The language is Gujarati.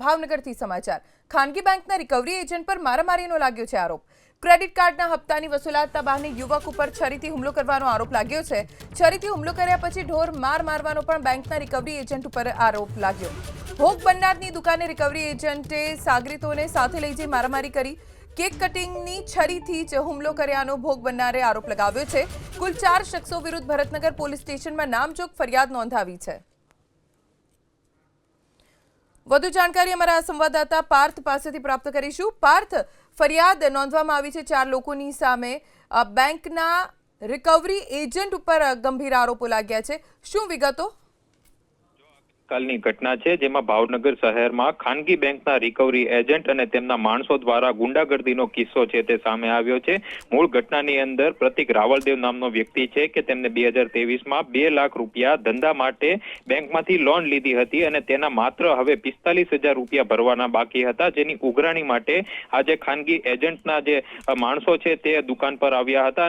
ભાવનગરથી સમાચાર ખાનગી બેંકના રિકવરી એજન્ટ પર મારામારીનો લાગ્યો છે આરોપ। ક્રેડિટ કાર્ડના હપ્તાની વસૂલાતના બહાને યુવક ઉપર છરીથી હુમલો કરવાનો આરોપ લાગ્યો છે। છરીથી હુમલો કર્યા પછી ઢોર માર મારવાનો પણ બેંકના રિકવરી એજન્ટ ઉપર આરોપ લાગ્યો। ભોગ બનનારની દુકાને રિકવરી એજન્ટે સાગરીતોને સાથે લઈ જઈ મારામારી કરી। કેક કટિંગની છરીથી જ હુમલો કર્યાનો ભોગ બનનારે આરોપ લગાવ્યો છે। કુલ 4 શખ્સો વિરુદ્ધ ભરતનગર પોલીસ સ્ટેશનમાં નામજોગ ફરિયાદ નોંધાવી છે। વધુ જાણકારી અમારા સંવાદદાતા પાર્થ પાસેથી પ્રાપ્ત કરીશું। પાર્થ, ફરિયાદ નોંધવામાં આવી છે 4 લોકોની સામે। બેંકના રિકવરી એજન્ટ ઉપર ગંભીર આરોપો લાગ્યા છે, શું વિગતો? કાલની ઘટના છે જેમાં ભાવનગર શહેરમાં ખાનગી બેંકના રિકવરી એજન્ટ અને તેમના માણસો દ્વારા ગુંડાગર્દીનો કિસ્સો છે તે સામે આવ્યો છે। મૂળ ઘટનાની અંદર પ્રતિક રાવળદેવ નામનો વ્યક્તિ છે કે તેમને 2023માં 2 લાખ રૂપિયા ધંધા માટે બેંકમાંથી લોન લીધી હતી અને તેના માત્ર હવે 45,000 રૂપિયા ભરવાના બાકી હતા, જેની ઉઘરાણી માટે આજે ખાનગી એજન્ટના જે માણસો છે તે દુકાન પર આવ્યા હતા।